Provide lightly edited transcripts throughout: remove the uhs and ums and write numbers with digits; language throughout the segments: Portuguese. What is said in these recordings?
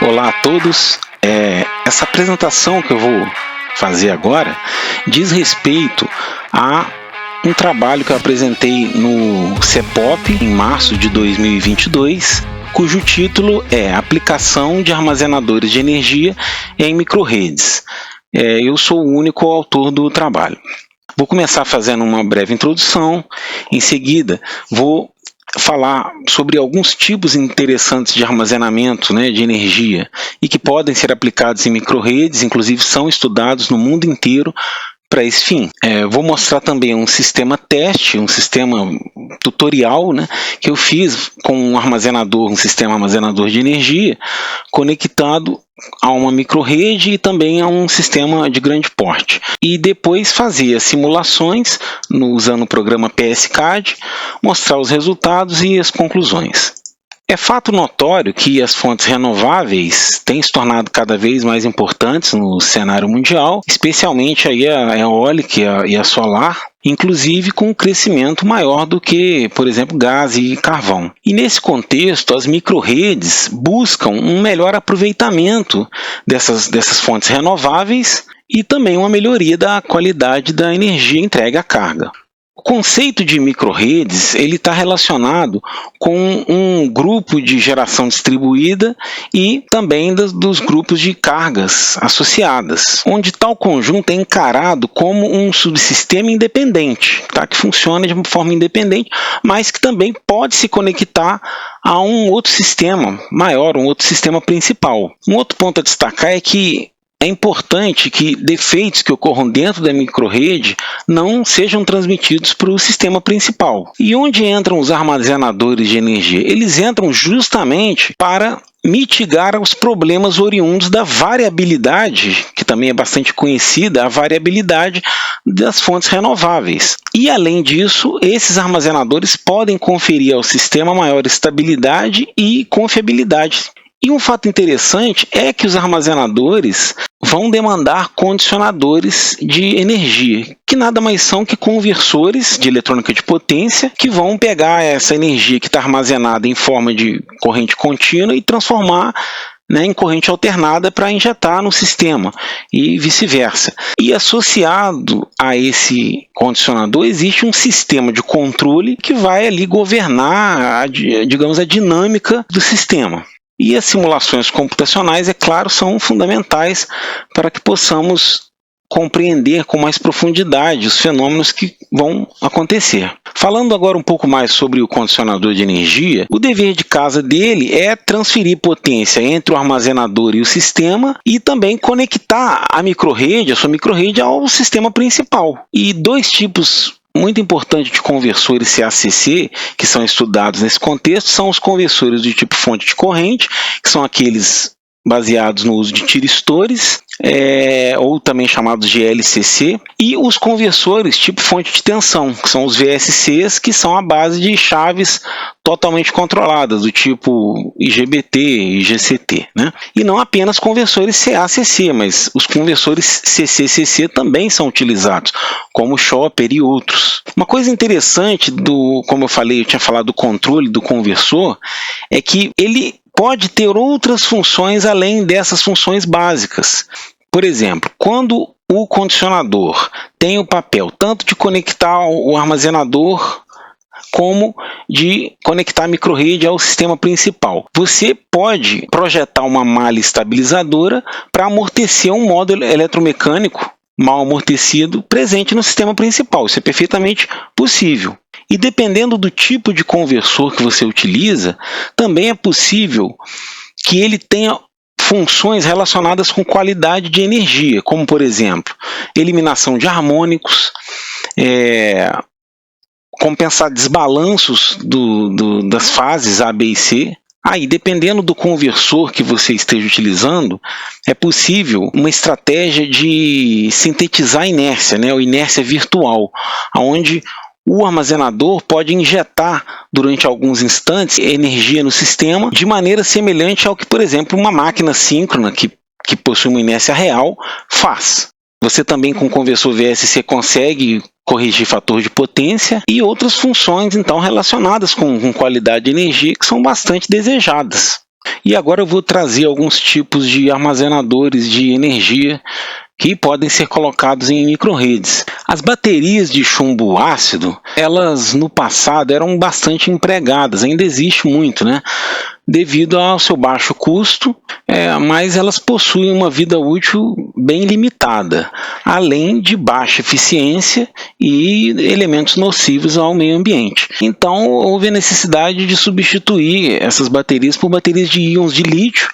Olá a todos. Essa apresentação que eu vou fazer agora diz respeito a um trabalho que eu apresentei no CEPOP em março de 2022, cujo título é Aplicação de armazenadores de energia em microrredes. Eu sou o único autor do trabalho. Vou começar fazendo uma breve introdução, em seguida vou falar sobre alguns tipos interessantes de armazenamento, de energia e que podem ser aplicados em microrredes, inclusive são estudados no mundo inteiro para esse fim. Vou mostrar também um sistema teste, um sistema tutorial, que eu fiz com um sistema armazenador de energia conectado a uma microrrede e também a um sistema de grande porte. E depois fazer simulações usando o programa PSCAD, mostrar os resultados e as conclusões. É fato notório que as fontes renováveis têm se tornado cada vez mais importantes no cenário mundial, especialmente aí a eólica e a solar, inclusive com um crescimento maior do que, por exemplo, gás e carvão. E nesse contexto, as microrredes buscam um melhor aproveitamento dessas fontes renováveis e também uma melhoria da qualidade da energia entregue à carga. O conceito de microrredes está relacionado com um grupo de geração distribuída e também dos grupos de cargas associadas, onde tal conjunto é encarado como um subsistema independente, que funciona de uma forma independente, mas que também pode se conectar a um outro sistema maior, um outro sistema principal. Um outro ponto a destacar é que é importante que defeitos que ocorram dentro da microrrede não sejam transmitidos para o sistema principal. E onde entram os armazenadores de energia? Eles entram justamente para mitigar os problemas oriundos da variabilidade, que também é bastante conhecida, a variabilidade das fontes renováveis. E, além disso, esses armazenadores podem conferir ao sistema maior estabilidade e confiabilidade. E um fato interessante é que os armazenadores vão demandar condicionadores de energia, que nada mais são que conversores de eletrônica de potência que vão pegar essa energia que está armazenada em forma de corrente contínua e transformar em corrente alternada para injetar no sistema e vice-versa. E associado a esse condicionador existe um sistema de controle que vai ali governar, a dinâmica do sistema. E as simulações computacionais, é claro, são fundamentais para que possamos compreender com mais profundidade os fenômenos que vão acontecer. Falando agora um pouco mais sobre o condicionador de energia, o dever de casa dele é transferir potência entre o armazenador e o sistema e também conectar a sua microrrede ao sistema principal. E dois tipos muito importante de conversores CACC, que são estudados nesse contexto, são os conversores do tipo fonte de corrente, que são aqueles baseados no uso de tiristores, ou também chamados de LCC, e os conversores tipo fonte de tensão, que são os VSCs, que são a base de chaves totalmente controladas, do tipo IGBT, IGCT. E não apenas conversores CACC, mas os conversores CCCC também são utilizados, como o Chopper e outros. Uma coisa interessante como eu tinha falado do controle do conversor, é que ele pode ter outras funções além dessas funções básicas. Por exemplo, quando o condicionador tem o papel tanto de conectar o armazenador como de conectar a microrrede ao sistema principal. Você pode projetar uma malha estabilizadora para amortecer um módulo eletromecânico mal amortecido presente no sistema principal. Isso é perfeitamente possível. E dependendo do tipo de conversor que você utiliza, também é possível que ele tenha funções relacionadas com qualidade de energia, como, por exemplo, eliminação de harmônicos, compensar desbalanços das fases A, B e C. Aí, dependendo do conversor que você esteja utilizando, é possível uma estratégia de sintetizar a inércia, ou inércia virtual, onde o armazenador pode injetar durante alguns instantes energia no sistema de maneira semelhante ao que, por exemplo, uma máquina síncrona que possui uma inércia real faz. Você também com o conversor VSC consegue corrigir fator de potência e outras funções então relacionadas com qualidade de energia que são bastante desejadas. E agora eu vou trazer alguns tipos de armazenadores de energia que podem ser colocados em microredes. As baterias de chumbo ácido, elas no passado eram bastante empregadas, ainda existe muito, né? Devido ao seu baixo custo, mas elas possuem uma vida útil bem limitada, além de baixa eficiência e elementos nocivos ao meio ambiente. Então, houve a necessidade de substituir essas baterias por baterias de íons de lítio,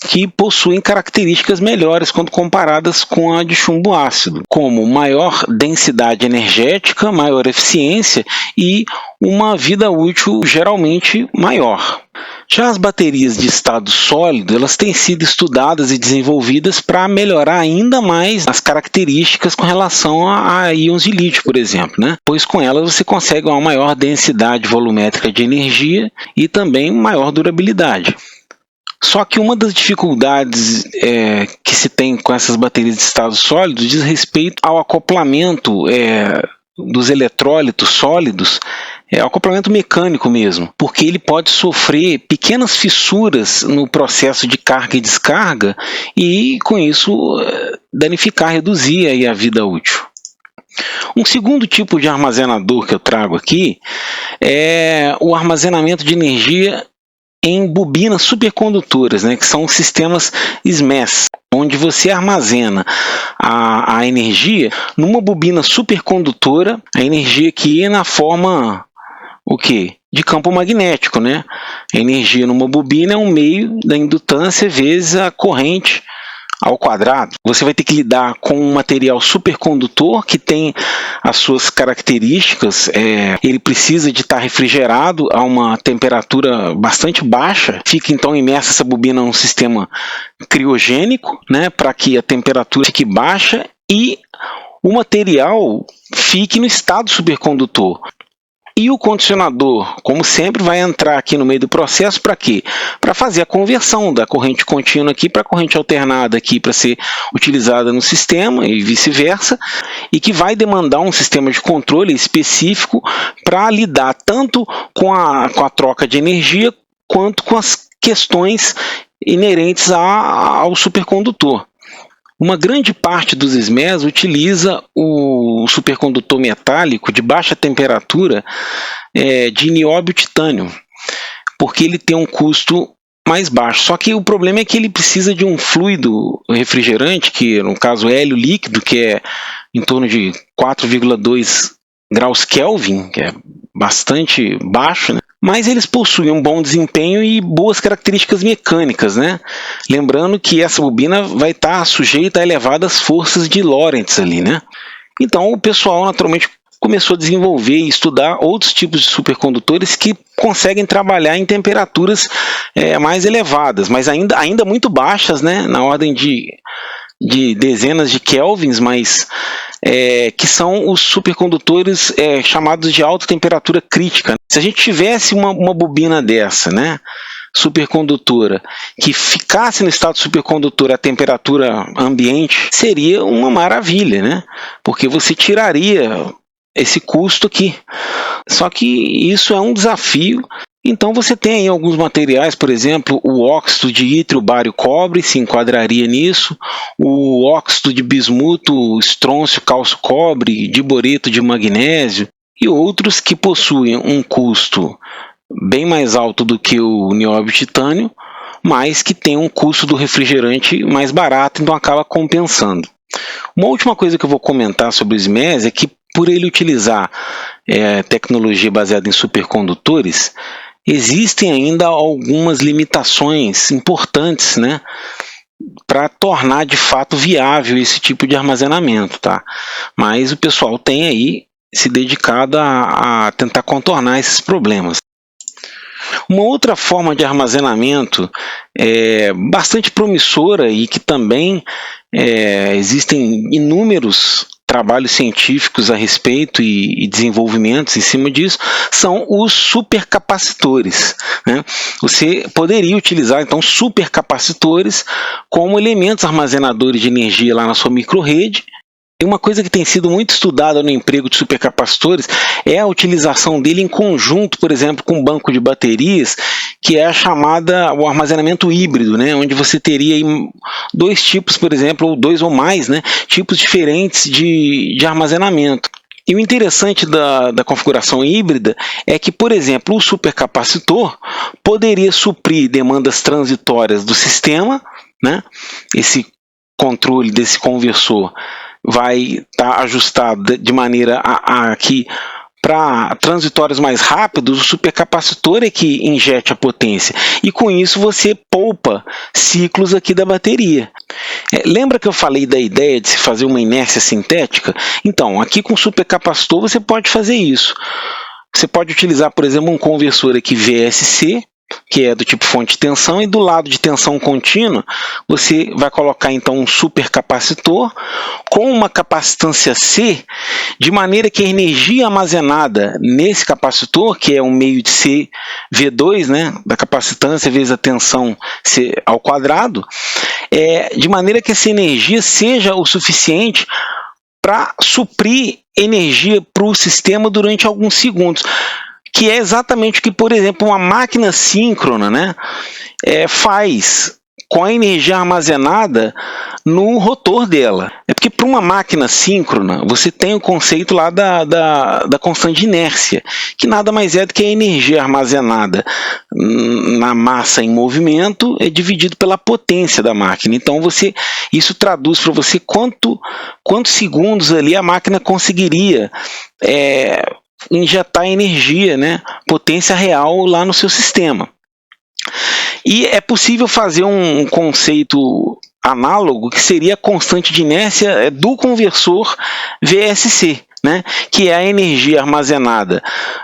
que possuem características melhores quando comparadas com a de chumbo ácido, como maior densidade energética, maior eficiência e uma vida útil geralmente maior. Já as baterias de estado sólido, elas têm sido estudadas e desenvolvidas para melhorar ainda mais as características com relação a íons de lítio, por exemplo, né? Pois com elas você consegue uma maior densidade volumétrica de energia e também maior durabilidade. Só que uma das dificuldades que se tem com essas baterias de estado sólido diz respeito ao acoplamento dos eletrólitos sólidos, acoplamento mecânico mesmo, porque ele pode sofrer pequenas fissuras no processo de carga e descarga e, com isso, danificar, reduzir aí a vida útil. Um segundo tipo de armazenador que eu trago aqui é o armazenamento de energia em bobinas supercondutoras, né, que são sistemas SMES, onde você armazena a energia numa bobina supercondutora, a energia que ia na forma de campo magnético, né? A energia numa bobina é um meio da indutância vezes a corrente ao quadrado. Você vai ter que lidar com um material supercondutor que tem as suas características, ele precisa de estar refrigerado a uma temperatura bastante baixa, fica então imersa essa bobina num sistema criogênico, né, para que a temperatura fique baixa e o material fique no estado supercondutor. E o condicionador, como sempre, vai entrar aqui no meio do processo para quê? Para fazer a conversão da corrente contínua aqui para a corrente alternada aqui para ser utilizada no sistema e vice-versa, e que vai demandar um sistema de controle específico para lidar tanto com a troca de energia quanto com as questões inerentes ao supercondutor. Uma grande parte dos SMEs utiliza o supercondutor metálico de baixa temperatura de nióbio titânio, porque ele tem um custo mais baixo. Só que o problema é que ele precisa de um fluido refrigerante, que no caso é hélio líquido, que é em torno de 4,2 graus Kelvin, que é bastante baixo, né? Mas eles possuem um bom desempenho e boas características mecânicas, né? Lembrando que essa bobina vai estar sujeita a elevadas forças de Lorentz ali, né? Então o pessoal naturalmente começou a desenvolver e estudar outros tipos de supercondutores que conseguem trabalhar em temperaturas mais elevadas, mas ainda muito baixas, né? Na ordem de dezenas de kelvins, mas que são os supercondutores chamados de alta temperatura crítica. Se a gente tivesse uma bobina dessa, né, supercondutora, que ficasse no estado supercondutor a temperatura ambiente, seria uma maravilha, né? Porque você tiraria esse custo aqui. Só que isso é um desafio. Então você tem aí alguns materiais, por exemplo, o óxido de ítrio, bário, cobre, se enquadraria nisso, o óxido de bismuto, estrôncio, cálcio, cobre, diboreto de magnésio, e outros que possuem um custo bem mais alto do que o nióbio titânio, mas que tem um custo do refrigerante mais barato, então acaba compensando. Uma última coisa que eu vou comentar sobre o SMES é que, por ele utilizar tecnologia baseada em supercondutores, existem ainda algumas limitações importantes, né, para tornar de fato viável esse tipo de armazenamento, tá? Mas o pessoal tem aí se dedicado a tentar contornar esses problemas. Uma outra forma de armazenamento bastante promissora e que também existem inúmeros trabalhos científicos a respeito e desenvolvimentos em cima disso, são os supercapacitores, né? Você poderia utilizar, então, supercapacitores como elementos armazenadores de energia lá na sua microrrede, Uma coisa que tem sido muito estudada no emprego de supercapacitores é a utilização dele em conjunto, por exemplo, com um banco de baterias, que é o armazenamento híbrido, né? Onde você teria aí dois tipos, por exemplo, ou dois ou mais, né? Tipos diferentes de armazenamento. E o interessante da configuração híbrida é que, por exemplo, o supercapacitor poderia suprir demandas transitórias do sistema, né? Esse controle desse conversor vai estar ajustado de maneira a que para transitórios mais rápidos, o supercapacitor é que injete a potência. E com isso você poupa ciclos aqui da bateria. Lembra que eu falei da ideia de se fazer uma inércia sintética? Então, aqui com o supercapacitor você pode fazer isso. Você pode utilizar, por exemplo, um conversor aqui VSC, que é do tipo fonte de tensão, e do lado de tensão contínua, você vai colocar então um supercapacitor com uma capacitância C, de maneira que a energia armazenada nesse capacitor, que é um meio de C V2, né, da capacitância vezes a tensão C ao quadrado, de maneira que essa energia seja o suficiente para suprir energia para o sistema durante alguns segundos, que é exatamente o que, por exemplo, uma máquina síncrona, né, faz com a energia armazenada no rotor dela. É porque para uma máquina síncrona, você tem o conceito lá da constante de inércia, que nada mais é do que a energia armazenada na massa em movimento é dividido pela potência da máquina. Então, isso traduz para você quantos segundos ali a máquina conseguiria injetar energia, né, potência real lá no seu sistema. E é possível fazer um conceito análogo, que seria a constante de inércia do conversor VSC, né, que é a energia armazenada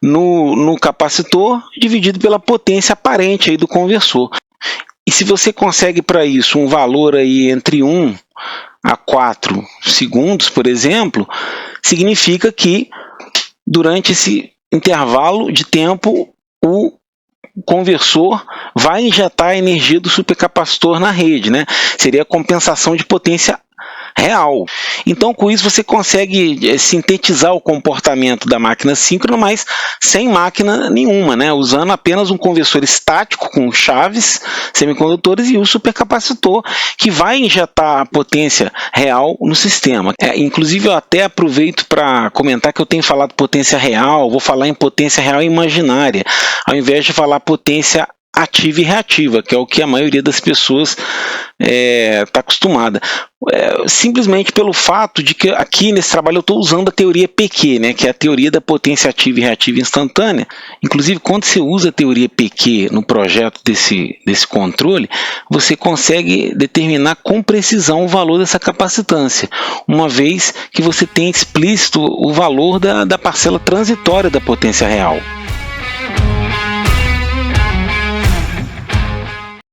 no capacitor dividido pela potência aparente aí do conversor. E se você consegue para isso um valor aí entre 1 a 4 segundos, por exemplo, significa que durante esse intervalo de tempo o conversor vai injetar a energia do supercapacitor na rede, né? Seria a compensação de potência real. Então, com isso, você consegue sintetizar o comportamento da máquina síncrona, mas sem máquina nenhuma, né? Usando apenas um conversor estático com chaves semicondutores e o supercapacitor, que vai injetar a potência real no sistema. Inclusive, eu até aproveito para comentar que eu tenho falado potência real, vou falar em potência real imaginária, ao invés de falar potência ativa e reativa, que é o que a maioria das pessoas está acostumada. Simplesmente pelo fato de que aqui nesse trabalho eu estou usando a teoria PQ, né, que é a teoria da potência ativa e reativa instantânea. Inclusive, quando você usa a teoria PQ no projeto desse controle, você consegue determinar com precisão o valor dessa capacitância, uma vez que você tem explícito o valor da parcela transitória da potência real.